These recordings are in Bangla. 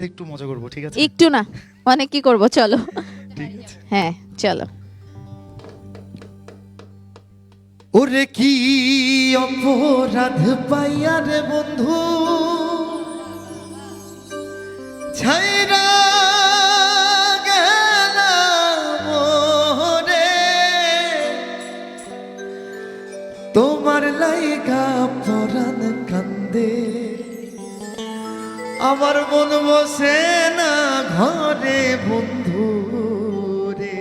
একটু মজা করব, ঠিক আছে? একটু না, অনেক কি করব, চলো। ঠিক আছে। হ্যাঁ চলো। ওরে কি অপরাধ পাইয়া রে বন্ধু ছাইরা গেলাম রে, তোমার লাইগা পরাণ কান্দে, আমার মন বসে না ঘরে বন্ধু রে।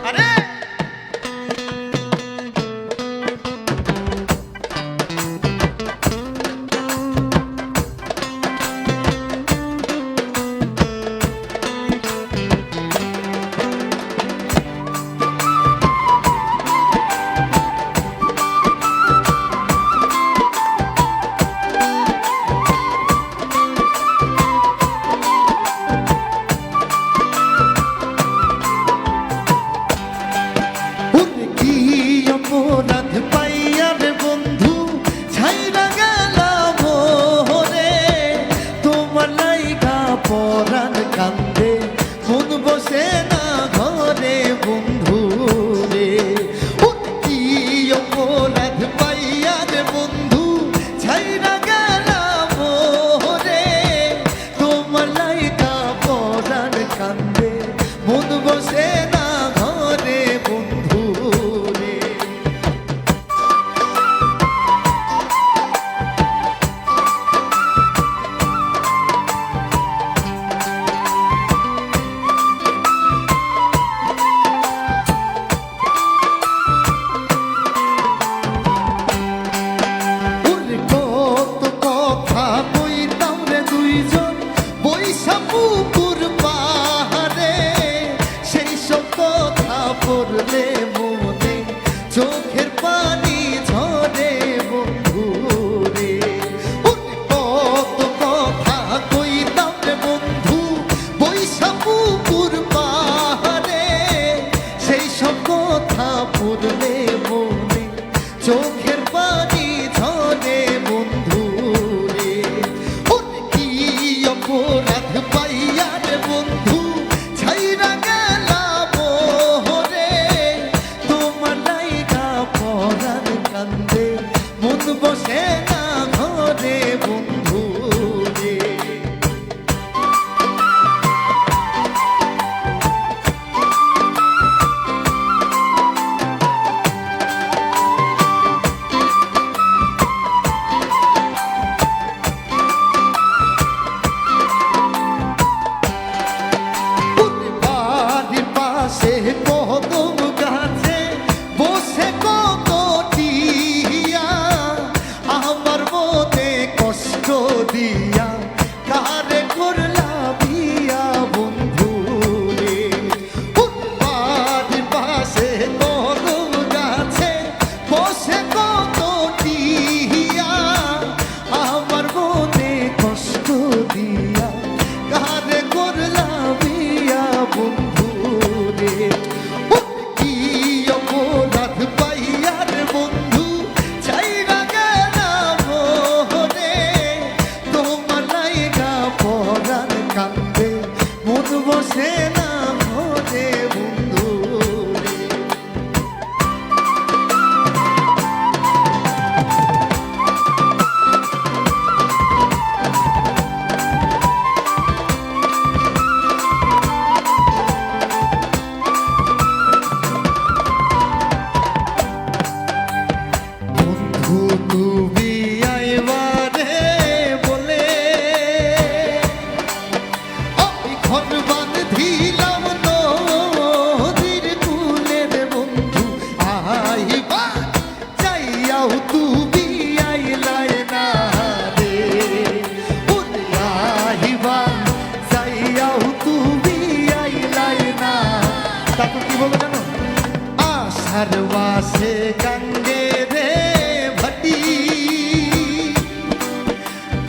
আরে অপরাধ পাইয়া রে বন্ধু ছাইরা গেলাম রে, তোমার লাইগা পরাণ কান্দে, মন বসে না ঘরে বন্ধু রে। কি অপরাধ পাইয়া রে বন্ধু ছাইরা গেলাম রে, তোমার লাইগা পরাণ কান্দে, মন বসে না ঘরে বন্ধু রে। পড়লে মনে চোখের পানি ঝরে বন্ধু রে, কত কথা কইতাম রে বন্ধু বৈশা পুকুর পাহাড়ে, সেই সব কথা পড়লে মনে চোখের পানি ঝরে বন্ধু রে। কি অপরাধ পাইয়া রে বন্ধু ছাইরা গেলাম রে, তোমার লাইগা পরাণ কান্দে, মন বসে না ঘরে বন্ধু রে। বাড়ির পাশে কদম গাছে বসে কতটিয়া, আমার মনে কষ্ট দিয়া কারে করলা বিয়া বন্ধু রে। বাড়ির পাশে কদম গাছে বসে কতটিয়া, আমার মনে কষ্ট দিয়া কারে করলা বিয়া বন্ধু রে। কি অপরাধ পাইয়া রে বন্ধু ছাইরা গেলাম রে, তোমার লাইগা পরাণ কান্দে, মন বসে না ঘরে বন্ধু রে। বন্ধু তুমি আইবারে বলে আমি ঘর বাঁধিলাম নদীর কূলের বন্ধু, আইবা চাইয়াও তুমি আইলাই না রে, আইবা চাইয়াও তুমি আইলাই না। তারপর কি বলবো জানো? আষাঢ় মাসে গঙ্গে রে ভাটি,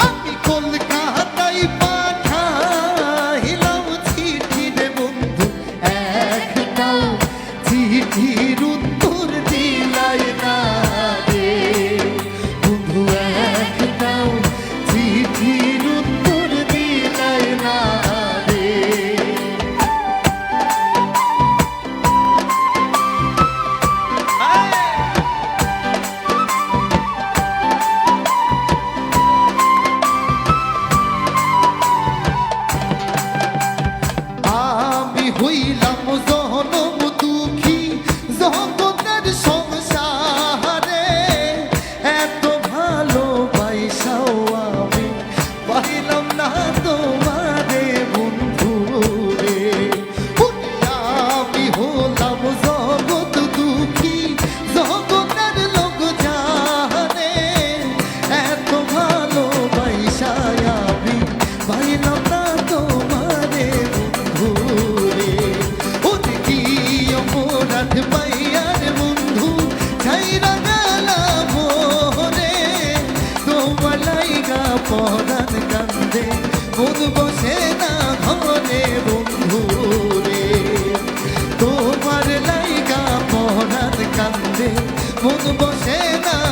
আমি কলকাতায় পাঠাইলাম চিঠি রে বন্ধু, একটাও চিঠির উত্তর দিলাই না রে। পরাণ কান্দে মন বসে না ঘরে বন্ধু রে তোমার লাইগা পরাণ কান্দে মন বসে না